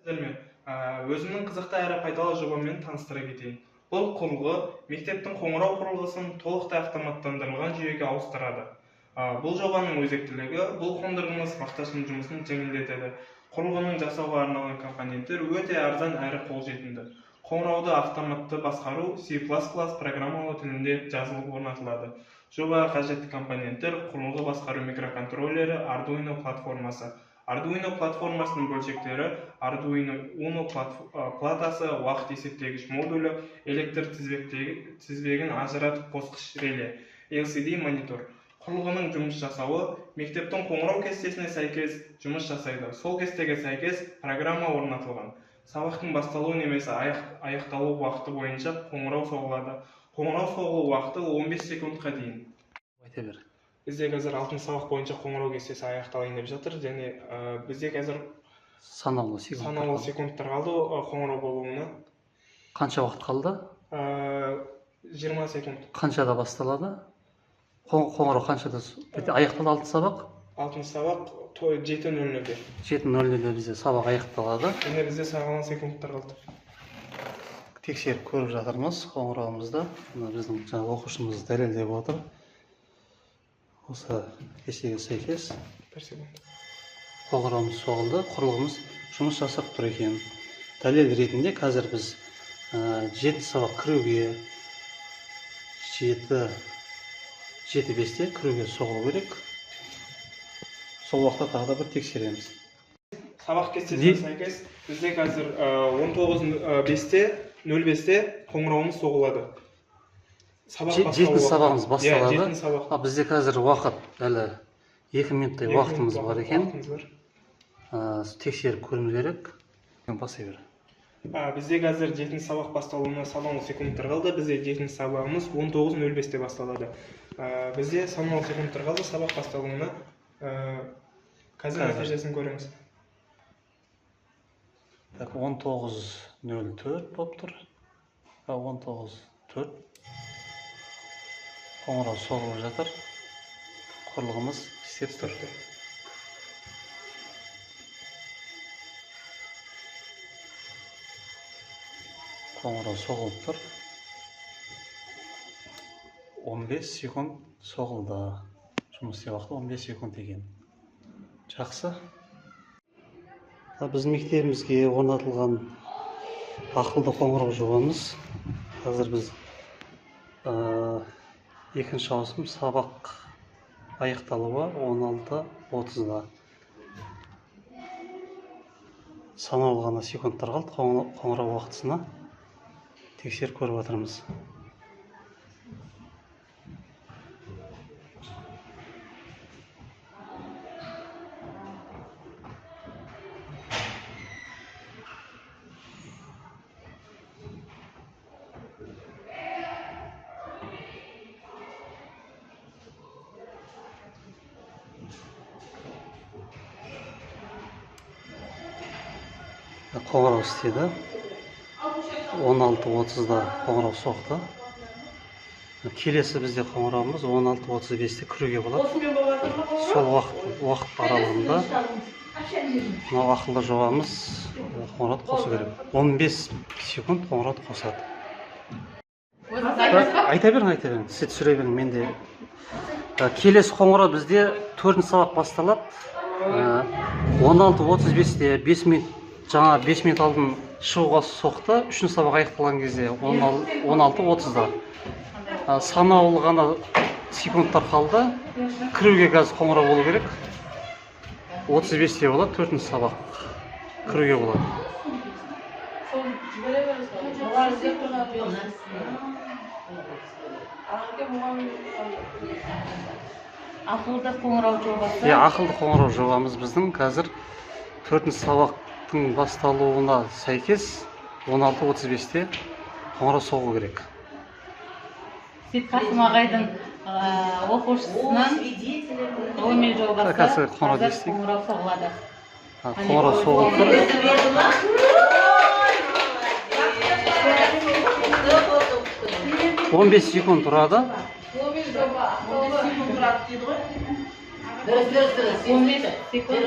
Өзімнің қызықты әрі пайдалы жобаммен таныстыра кетейін. Бұл құрылғы мектептің қоңырау құрылғысын толықтай автоматтандырылған жүйеге ауыстырады. Бұл жобаның өзектілігі бұл қондырғымыз вахташының жұмысын жеңілдетеді. Құрылғының жасауға арналған компоненттер өте арзан әрі қолжетімді. Қоңырауды автоматты басқару C++ программалау тілінде жазылып орнатылады. Жобаға қажетті компоненттер құрылғы басқару микроконтроллері, Arduino платформасы. Arduino платформасының бөлшектері Arduino Uno платасы, уақыт есептегіш модулі, электр тізбегін ажыратып қосқыш реле, LCD монитор. Құрылғының жұмыс жасауы мектептің қоңырау кестесіне сәйкес жұмыс жасайды. Сол кестеге сәйкес программа орнатылған. Сабақтың басталу немесе аяқталу уақыты бойынша қоңырау соғылады. Қоңырау соғылу уақыты 15 секундқа дейін. Айта бер. Бізде қазір 6 сабақ бойынша қоңырау кестесі аяқталайын деп жатыр, және бізде қазір санаулы секундтар қалды қоңырау болуына. Қанша уақыт қалды? 20 секунд. Қаншада басталады? Қоңырау қаншада аяқталды 6 сабақ? 6 сабақ 7:00-де. 7:00-де бізде сабақ аяқталады. Енді бізде сағалған секундтар қалды. Тексеріп көріп жатырмыз қоңырауымызды. Біздің жаңа оқушымыз дәлелдеп отыр. Осы кестеге сәйкес қоңырауымыз соғылды, құрылғымыз жұмыс жасап тұр екен. Дәлел ретінде қазір біз 7 сабақ кіруге 7:05-те кіруге соғылу керек. Сол уақытта тағы да бір тексереміз. Сабақ кестесіне сәйкес бізде қазір 19:05-те қоңырауымыз соғылады. 7 сабағымыз басталады. Бізде қазір уақыт әлі 2 минуттай уақытымыз бар екен. Тексеріп көруіміз керек. Басай бер. Бізде қазір 7 сабақ басталуына санаулы секундтар қалды. Бізде 7 сабағымыз 19:05-те басталады. Бізде санаулы секундтар қалды сабақ басталуына. Қазір нәтижесін көреміз. 19:04 болып тұр. 19:04. Қоңырау соғылып жатыр. Құрылғымыз істеп тұр. Қоңырау соғылып тұр. 15 секунд соғылды. Жұмыс істеу уақыты 15 секунд екен. Жақсы. Біздің мектебімізге орнатылған ақылды қоңырау жобамыз. Қазір біз екінші ауысым сабақ аяқталуы 16:30-да. Санаулы ғана секундтар қалды қоңырау уақытысына. Тексеріп көріп отырмыз. Қоңырау істеді. 16:30-да қоңырау соқты. Келесі бізде қоңырауымыз 16:35-те кіруге болады. Сол уақыт аралығында мынау ақылды жобамыз қоңырауды қосу керек. 15 секунд қоңырауды қосады. Айта берің, сіз түсіре берің, менде. Келесі қоңырау бізде 4 сабақ басталады. 16:35-те 5 минут жаңа 5 минут алдын шығуға соқты. 3 сабақ аяқталған кезде 16:30-да. Санаулы ғана секундтар қалды. Кіруге қазір қоңырау болу керек. 35-те болады, 4 сабақ кіруге болады. Ақылды қоңырау жобасы. Ақылды қоңырау жобамыз біздің қазір 4 сабақтың басталуына сәйкес 16:35-те қоңырау соғу керек. Сейтқасым ағайдың оқушысынан ғылыми жобасы қазір қоңырау соғылады. Қоңырау соғылып тұр. 15 секунд тұрады. 15 секунд тұрады дейді ғой. Дұрыс. 15 секунд.